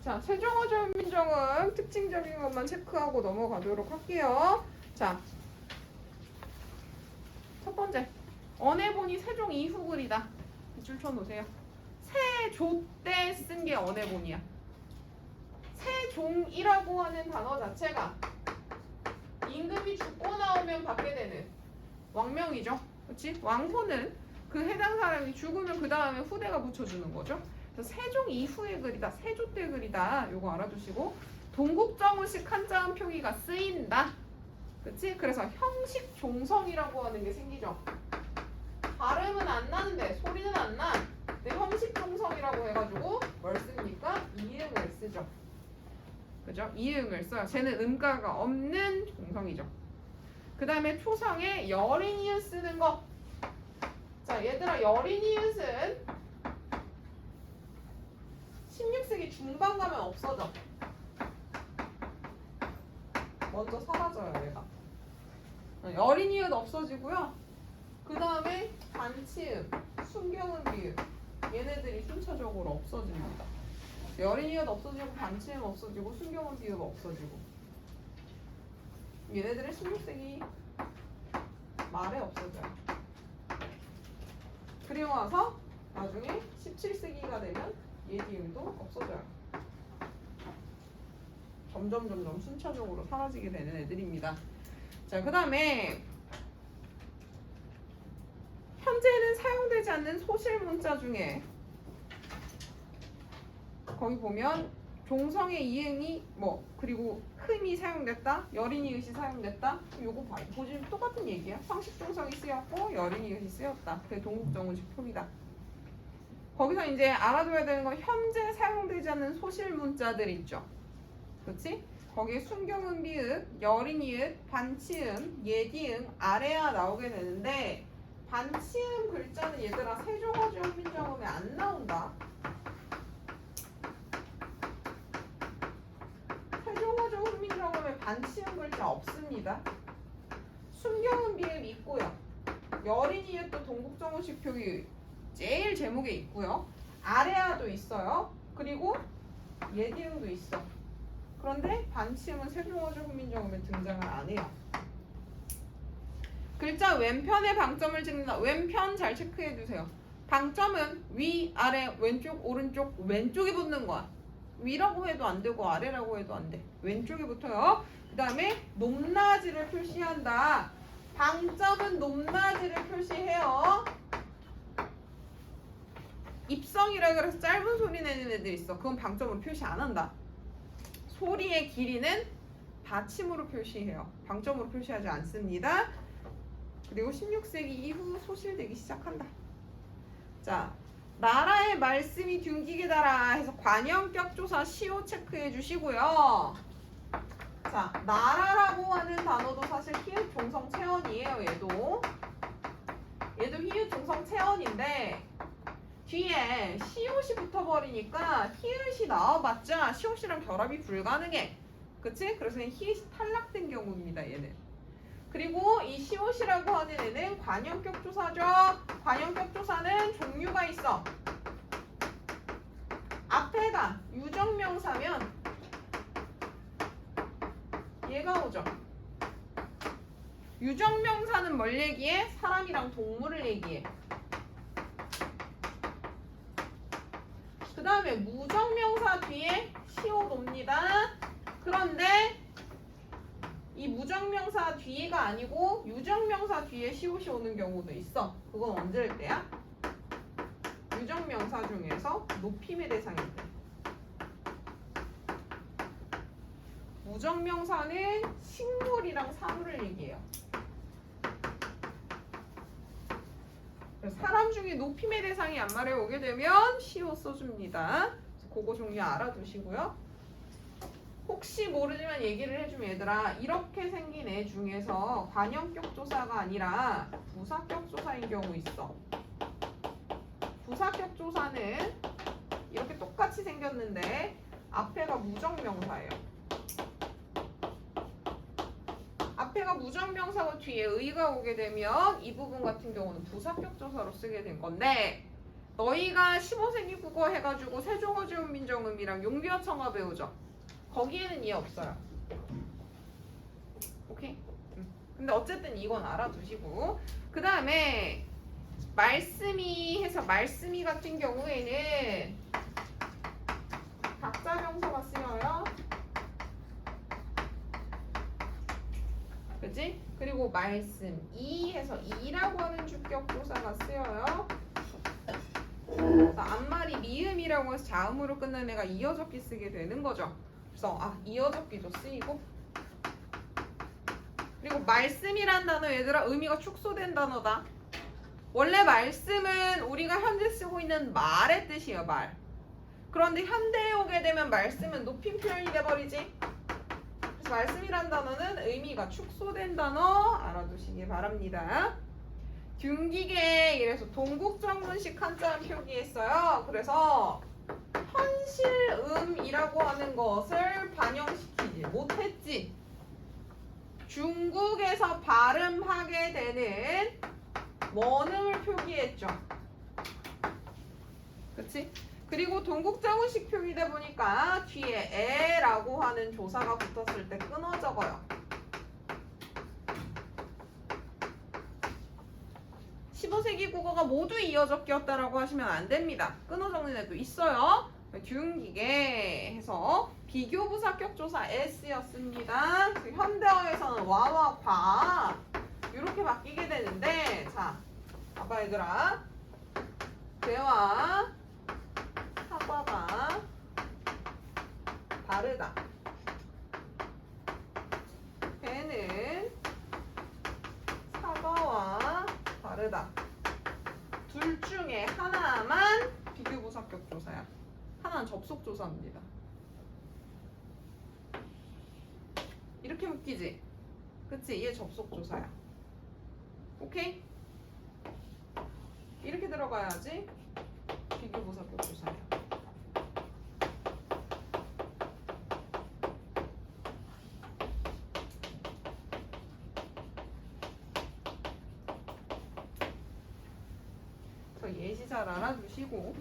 자, 세종어조민정음 특징적인 것만 체크하고 넘어가도록 할게요. 자, 첫 번째. 언해본이 세종 이후 글이다. 줄 쳐놓으세요. 세조 때 쓴 게 언해본이야. 세종이라고 하는 단어 자체가 임금이 죽고 나오면 받게 되는 왕명이죠. 그렇지? 왕호는 그 해당 사람이 죽으면 그 다음에 후대가 붙여주는 거죠. 그래서 세종 이후의 글이다. 세조 때 글이다. 요거 알아두시고 동국정우식 한자음 표기가 쓰인다. 그렇지? 그래서 형식 종성이라고 하는 게 생기죠. 발음은 안 나는데 소리는 안 나. 근데 형식 종성이라고 해가지고 뭘 씁니까? 이응을 쓰죠. 그죠? 이응을 써요. 쟤는 음가가 없는 종성이죠. 그 다음에 초성에 여린이응 쓰는 거. 자, 얘들아, 여린이응은 16세기 중반 가면 없어져. 먼저 사라져요, 얘가. 여린이응 없어지고요. 그 다음에 반치음, 순경음 비읍. 얘네들이 순차적으로 없어집니다. 여린이응 없어지고, 반치음 없어지고, 순경음 비읍 없어지고. 얘네들은 16세기 말에 없어져요. 그리고 와서 나중에 17세기가 되면 예디음도 없어져요. 점점 순차적으로 사라지게 되는 애들입니다. 자, 그 다음에 현재는 사용되지 않는 소실 문자 중에 거기 보면 종성의 이응이 그리고 흠이 사용됐다, 여린이읒이 사용됐다. 요거 봐요. 보시면 똑같은 얘기야. 상식 종성이 쓰였고 여린이읒이 쓰였다. 그게 동국정우식 표기다. 거기서 이제 알아둬야 되는 건 현재 사용되지 않는 소실 문자들 있죠. 그렇지? 거기에 순경음 비읍, 여린이읒, 반치음, 예디응, 아래아 나오게 되는데 반치음 글자는 얘들아 세종어조민정음에 안 나온다. 세종어조민정음에 반치음 글자 없습니다. 순경음 비읍 있고요. 여린이읒도 동국정우식 표기 제일 제목에 있고요. 아래아도 있어요. 그리고 예디응도 있어. 그런데 반치음은 세종어조민정음에 등장을 안 해요. 글자 왼편의 방점을 찍는다. 왼편 잘 체크해 주세요. 방점은 위, 아래, 왼쪽, 오른쪽, 왼쪽에 붙는 거야. 위라고 해도 안 되고 아래라고 해도 안 돼. 왼쪽에 붙어요. 그 다음에 높낮이를 표시한다. 방점은 높낮이를 표시해요. 입성이라 그래서 짧은 소리 내는 애들 있어. 그건 방점으로 표시 안 한다. 소리의 길이는 받침으로 표시해요. 방점으로 표시하지 않습니다. 그리고 16세기 이후 소실되기 시작한다. 자, 나라의 말씀이 균기게 달아 해서 관형격 조사 시호 체크해 주시고요. 자, 나라라고 하는 단어도 사실 히읗 종성 체언이에요. 얘도 히읗 종성 체언인데 뒤에 시옷이 붙어버리니까 히읗이 나와봤자 시옷이랑 결합이 불가능해. 그치? 그래서 히읗이 탈락된 경우입니다. 얘는. 그리고 이 시옷이라고 하는 애는 관형격 조사죠. 관형격 조사는 종류가 있어. 앞에가 유정명사면 얘가 오죠. 유정명사는 뭘 얘기해? 사람이랑 동물을 얘기해. 그 다음에 무정명사 뒤에 시옷 옵니다. 그런데 이 무정명사 뒤가 아니고 유정명사 뒤에 시옷이 오는 경우도 있어. 그건 언제일 때야? 유정명사 중에서 높임의 대상일 때. 무정명사는 식물이랑 사물을 얘기해요. 사람 중에 높임의 대상이 앞말에 오게 되면 시옷 써줍니다. 그거 종류 알아두시고요. 혹시 모르지만 얘기를 해주면 얘들아, 이렇게 생긴 애 중에서 관형격 조사가 아니라 부사격 조사인 경우 있어. 부사격 조사는 이렇게 똑같이 생겼는데 앞에가 무정명사예요. 앞에가 무정명사고 뒤에 의가 오게 되면 이 부분 같은 경우는 부사격 조사로 쓰게 된 건데 너희가 15세기 국어 해가지고 세종어주민정음이랑 용비어청가 배우죠? 거기에는 이해 없어요. 오케이? 근데 어쨌든 이건 알아두시고 그 다음에 말씀이 해서 말씀이 같은 경우에는 각자 명사가 쓰여요. 그치? 그리고 말씀 이 해서 이라고 하는 주격조사가 쓰여요. 앞말이 미음이라고 해서 자음으로 끝난 애가 이어적기 쓰게 되는 거죠. 그래서 이어적기도 쓰이고 그리고 말씀이란 단어 얘들아 의미가 축소된 단어다. 원래 말씀은 우리가 현재 쓰고 있는 말의 뜻이에요. 말. 그런데 현대에 오게 되면 말씀은 높임 표현이 돼버리지. 그래서 말씀이란 단어는 의미가 축소된 단어 알아두시기 바랍니다. 균기계 이래서 동국정문식 한자음 표기했어요. 그래서 현실음이라고 하는 것을 반영시키지 못했지. 중국에서 발음하게 되는 원음을 표기했죠. 그치? 그리고 동국정문식 표기다 보니까 뒤에 에라고 하는 조사가 붙었을 때 끊어 적어요. 15세기 국어가 모두 이어적기였다라고 하시면 안 됩니다. 끊어 적는 애도 있어요. 균기계 해서 비교부사격조사 S였습니다. 현대어에서는 와와 과 이렇게 바뀌게 되는데 자, 봐봐 얘들아. 대와 사과가 다르다. 배는 사과와 다르다. 둘 중에 하나만 비교부사격조사야. 하나는 접속조사입니다. 이렇게 웃기지? 그치? 얘 접속조사야. 오케이? 이렇게 들어가야지 비교부사격조사야. 예시 잘 알아두시고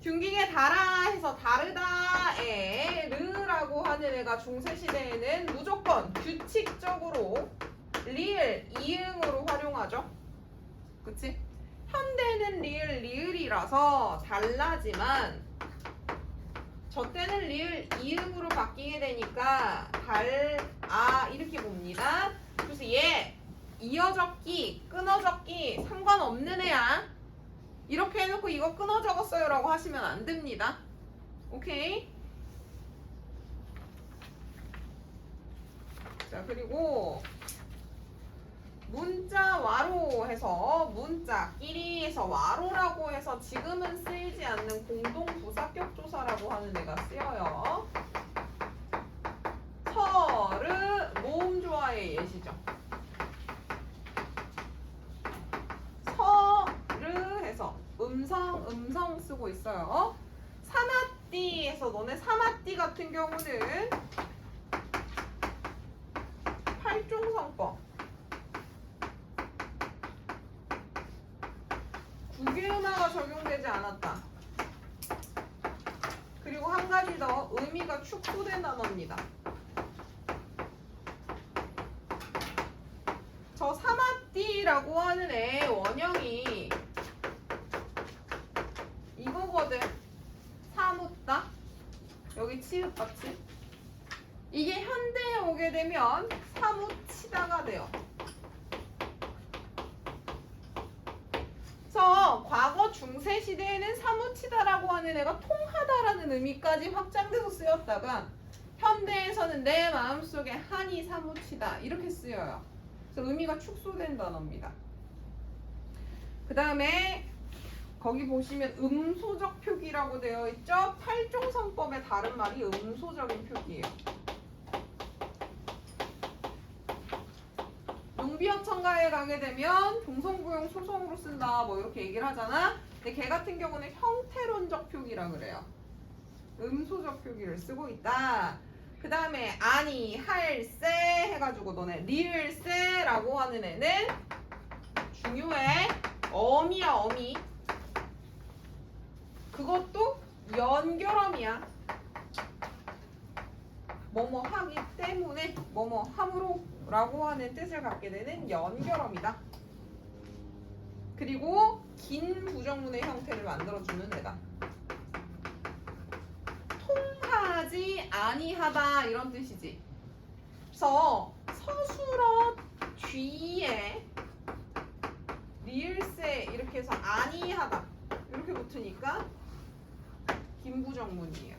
균기계 달아 해서 다르다에 르라고 하는 애가 중세시대에는 무조건 규칙적으로 리을, 이응으로 활용하죠. 그치? 현대는 리을, 리을이라서 달라지만 저 때는 리을, 이응으로 바뀌게 되니까 이렇게 봅니다. 그래서 얘 이어적기, 끊어적기 상관없는 애야. 이렇게 해놓고 이거 끊어 적었어요 라고 하시면 안 됩니다. 오케이? 자, 그리고 문자와로 해서 문자끼리 해서 와로라고 해서 지금은 쓰이지 않는 공동부사격조사라고 하는 애가 쓰여요. 서르 모음 조화의 예시죠. 서르해서 음성 쓰고 있어요. 사마띠에서 너네 사마띠 같은 경우는 팔종성법 구개음화가 적용되지 않았다. 그리고 한 가지 더 의미가 축소된 단어입니다. 저 사마띠라고 하는 애 원형이 이거거든. 사묻다. 여기 치읓받침. 이게 현대에 오게 되면 사무치다가 돼요. 그래서 과거 중세 시대에는 사무치다라고 하는 애가 통하다라는 의미까지 확장돼서 쓰였다가 현대에서는 내 마음속에 한이 사무치다 이렇게 쓰여요. 그래서 의미가 축소된 단어입니다. 그 다음에 거기 보시면 음소적 표기라고 되어 있죠. 팔종성법의 다른 말이 음소적인 표기예요. 용비어청가에 가게 되면 동성부용 소성으로 쓴다 뭐 이렇게 얘기를 하잖아. 근데 걔 같은 경우는 형태론적 표기라 그래요. 음소적 표기를 쓰고 있다. 그 다음에 아니, 할세 해가지고 너네 리을세라고 하는 애는 중요해. 어미야 어미. 그것도 연결어미야. 뭐뭐 하기 때문에 뭐뭐 함으로 라고 하는 뜻을 갖게 되는 연결어미다. 그리고 긴 부정문의 형태를 만들어주는 애다. 통하지 아니하다 이런 뜻이지. 그래서 서술어 뒤에 리을세 이렇게 해서 아니하다 이렇게 붙으니까 긴 부정문이에요.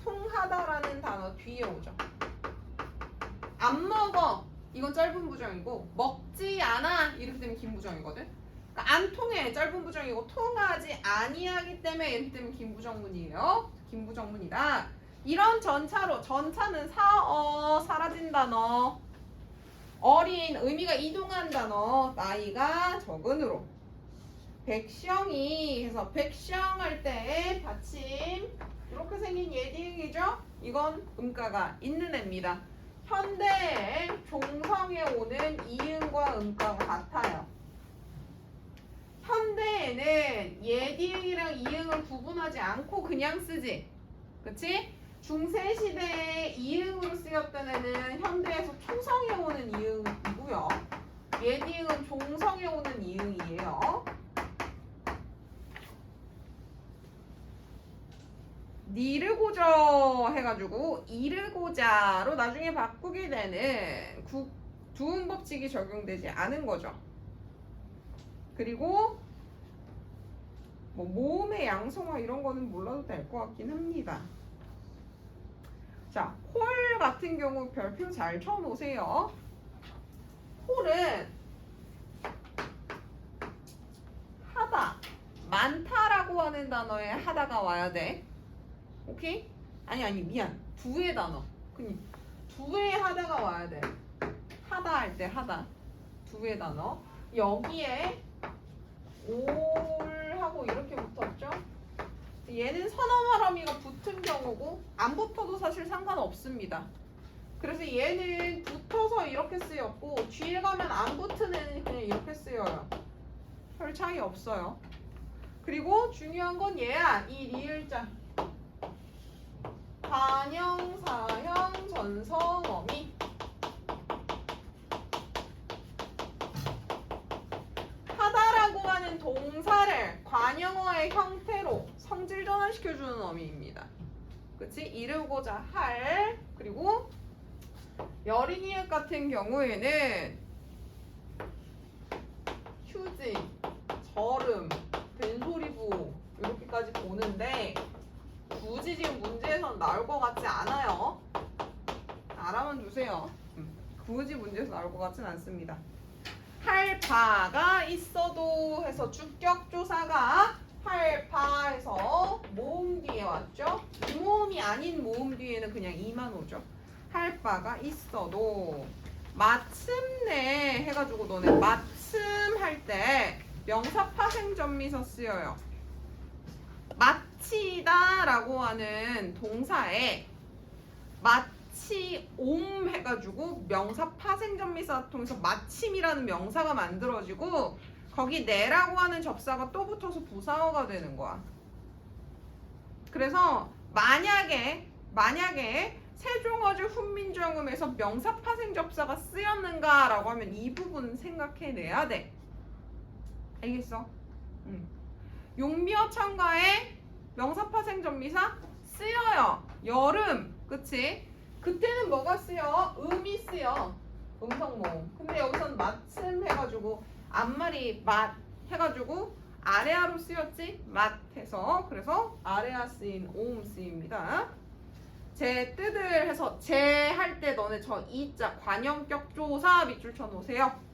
통하다라는 단어 뒤에 오죠. 안 먹어 이건 짧은 부정이고 먹지 않아 이렇게 되면 긴 부정이거든. 그러니까 안 통해 짧은 부정이고 통하지 아니하기 때문에 이렇게 되면 긴 부정문이에요. 긴 부정문이다. 이런 전차로 전차는 사어 사라진 단어 어린 의미가 이동한 단어 나이가 적은으로 백시영이 해서 백시영 할 때 받침 이렇게 생긴 예디응이죠. 이건 음가가 있는 애입니다. 현대에 종성에 오는 이응과 음가가 같아요. 현대에는 예디응이랑 이응을 구분하지 않고 그냥 쓰지. 그치? 중세시대에 이응으로 쓰였던 애는 현대에서 초성에 오는 이응이고요. 예디응은 종성에 오는 이응이에요. 니르고저 해가지고 이르고자로 나중에 바꾸게 되는 두음법칙이 적용되지 않은 거죠. 그리고 뭐 모음의 양성화 이런 거는 몰라도 될 것 같긴 합니다. 자, 홀 같은 경우 별표 잘 쳐놓으세요. 홀은 하다, 많다라고 하는 단어에 하다가 와야 돼. 오케이? 아니 미안. 두의 단어. 두의 하다가 와야 돼. 하다 할 때 하다. 두의 단어. 여기에 올하고 이렇게 붙었죠? 얘는 선어말어미가 붙은 경우고 안 붙어도 사실 상관없습니다. 그래서 얘는 붙어서 이렇게 쓰였고 뒤에 가면 안 붙은 애는 그냥 이렇게 쓰여요. 별 차이 없어요. 그리고 중요한 건 얘야. 이 리을자. 관형사형 전성어미. 하다라고 하는 동사를 관형어의 형태로 성질 전환시켜주는 어미입니다. 그치? 이루고자 할. 그리고 여린이역 같은 경우에는 휴지, 절음, 된소리부 이렇게까지 보는데 굳이 지금 문제에서는 나올 것 같지 않아요. 알아만 주세요. 굳이 문제에서 나올 것 같진 않습니다. 할 바가 있어도 해서 주격조사가 할 바에서 모음 뒤에 왔죠. 이모음이 아닌 모음 뒤에는 그냥 이만 오죠. 할 바가 있어도 마침내 해가지고 너네 마침 할 때 명사 파생전미서 쓰여요. 마치다 라고 하는 동사에 마치옴 해가지고 명사 파생전미사 통해서 마침이라는 명사가 만들어지고 거기 내라고 하는 접사가 또 붙어서 부사어가 되는 거야. 그래서 만약에 세종어제 훈민정음에서 명사 파생 접사가 쓰였는가 라고 하면 이 부분 생각해내야 돼. 알겠어? 용미어 참가에 명사 파생 전미사 쓰여요. 여름, 그치? 그때는 뭐가 쓰여? 음이 쓰여. 음성모음. 근데 여기서는 마침 해가지고 앞말이 맛 해가지고 아래아로 쓰였지? 맛 해서 그래서 아래아 쓰인 오음 쓰입니다. 제 뜻을 해서 제 할 때 너네 저 이자 관형격 조사 밑줄 쳐놓으세요.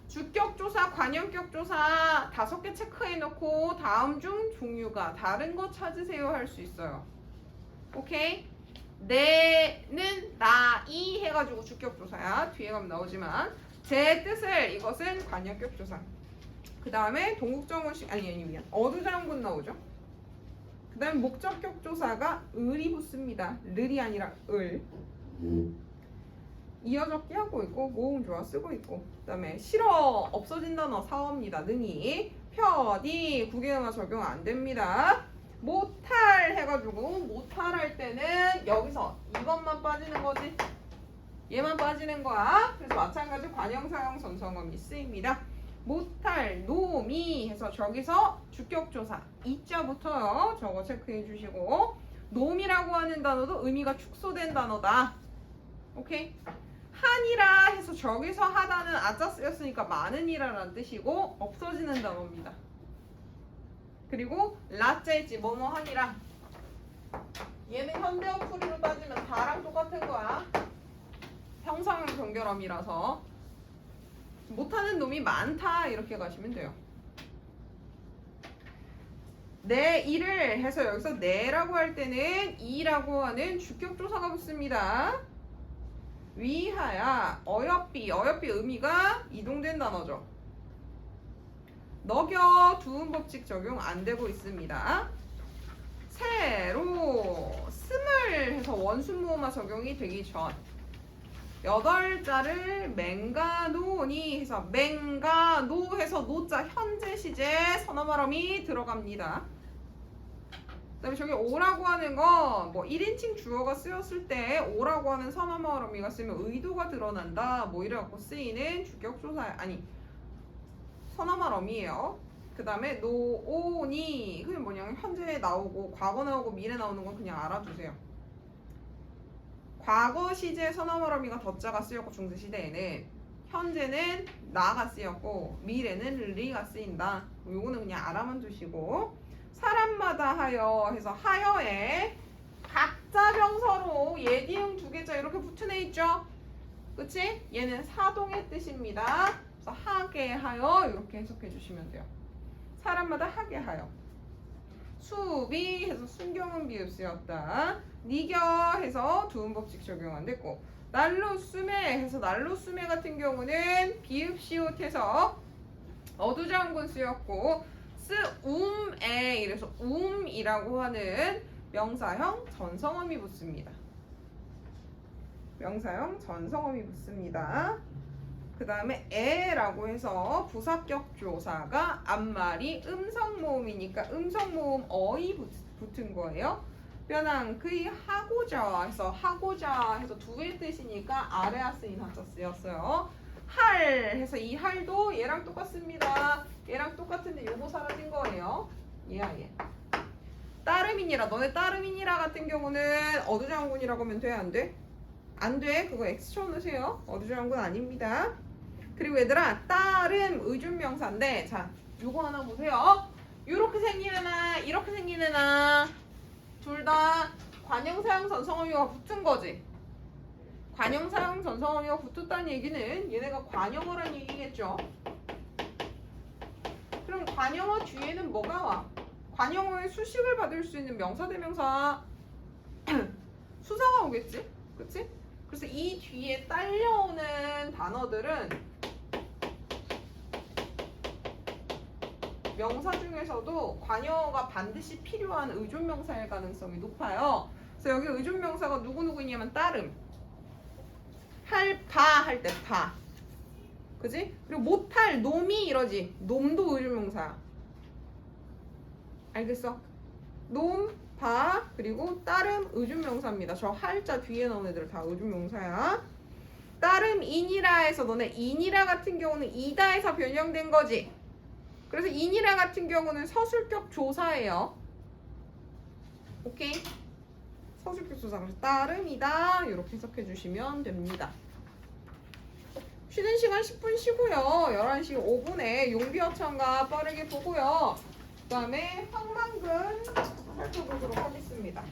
주격조사, 관형격조사 5개 체크해놓고 다음 중 종류가 다른 거 찾으세요 할 수 있어요. 오케이? 내는 나이 해가지고 주격조사야. 뒤에 가면 나오지만 제 뜻을 이것은 관형격조사. 그 다음에 동국정원식 미안 어두장군 나오죠. 그 다음에 목적격조사가 을이 붙습니다. 르이 아니라 을. 이어적기 하고 있고 모음 좋아 쓰고 있고 그 다음에 싫어 없어진 단어 사어입니다. 능이 편이 국외음화 적용 안 됩니다. 못할 해가지고 못할 때는 여기서 이것만 빠지는 거지. 얘만 빠지는 거야. 그래서 마찬가지로 관형사형 전성어미 쓰입니다. 못할 놈이 해서 저기서 주격조사 이자 붙어요. 저거 체크해 주시고 놈이라고 하는 단어도 의미가 축소된 단어다. 오케이? 한이라 해서 저기서 하다는 아자 쓰였으니까 많은이라는 뜻이고 없어지는 단어입니다. 그리고 라짜있지 뭐뭐 한이라 얘는 현대어 풀이로 따지면 다랑 똑같은 거야. 형상형 정결함이라서 못하는 놈이 많다 이렇게 가시면 돼요. 내 일을 해서 여기서 내라고 할 때는 이라고 하는 주격조사가 붙습니다. 위하야 어여삐 의미가 이동된 단어죠. 너겨 두음 법칙 적용 안 되고 있습니다. 새로 스물 해서 원순모음화 적용이 되기 전 8자를 맹가노니 해서 맹가노 해서 노자 현재 시제 선어말음이 들어갑니다. 그다음에 저기 오라고 하는 거 뭐 1인칭 주어가 쓰였을 때 오라고 하는 선어말음이가 쓰면 의도가 드러난다 뭐 이래갖고 쓰이는 주격조사 아니 선어말음이에요. 그 다음에 노오니 그게 뭐냐면 현재 나오고 과거 나오고 미래 나오는 건 그냥 알아두세요. 과거 시제 선어말음이가 덧자가 쓰였고 중세시대에는 현재는 나가 쓰였고 미래는 리가 쓰인다. 요거는 그냥 알아만 두시고 사람마다 하여 해서 하여에 각자 병서로 예디응 두 개자 이렇게 붙은 애 있죠? 그치? 얘는 사동의 뜻입니다. 그래서 하게 하여 이렇게 해석해 주시면 돼요. 사람마다 하게 하여 수비 해서 순경은 비읍 쓰였다. 니겨 해서 두음법칙 적용 안 됐고 날로수매 해서 날로수매 같은 경우는 비읍 시옷 해서 어두장군 쓰였고 쓰움에 이래서 움이라고 하는 명사형 전성어미 붙습니다. 명사형 전성어미 붙습니다. 그 다음에 에라고 해서 부사격 조사가 앞말이 음성모음이니까 음성모음 어이 붙은 거예요. 변한 그이 하고자 해서 하고자 해서 두의 뜻이니까 아래아 쓰인 하자 쓰였어요. 할 해서 이 할도 얘랑 똑같습니다. 얘랑 똑같은데 요거 사라진 거예요. 얘야 얘. 따름이니라 너네 따름이니라 같은 경우는 어두장군이라고 하면 돼? 안 돼? 안 돼. 그거 X 쳐놓으세요. 어두장군 아닙니다. 그리고 얘들아 따름 의준명사인데 자 요거 하나 보세요. 요렇게 생기는 애나 이렇게 생기는 애나 둘 다 관형사형 전성어미가 붙은 거지. 관형사형 전성어미가 붙었다는 얘기는 얘네가 관형어란 얘기겠죠. 그럼 관형어 뒤에는 뭐가 와? 관형어의 수식을 받을 수 있는 명사대명사 수사가 오겠지? 그치? 그래서 이 뒤에 딸려오는 단어들은 명사 중에서도 관형어가 반드시 필요한 의존명사일 가능성이 높아요. 그래서 여기 의존명사가 누구누구냐면 따름 할 바 할 때 바 그지? 그리고 못할 놈이 이러지 놈도 의존명사야. 알겠어? 놈, 바 그리고 따름 의존명사입니다. 저 할자 뒤에 나온 애들 다 의존명사야. 따름 인이라 해서 너네 인이라 같은 경우는 이다에서 변형된 거지. 그래서 인이라 같은 경우는 서술격 조사예요. 오케이? 서술격 조사. 그래서 따름이다. 이렇게 해석해 주시면 됩니다. 쉬는 시간 10분 쉬고요. 11시 5분에 용비어천가 빠르게 보고요. 그 다음에 황망근 살펴보도록 하겠습니다.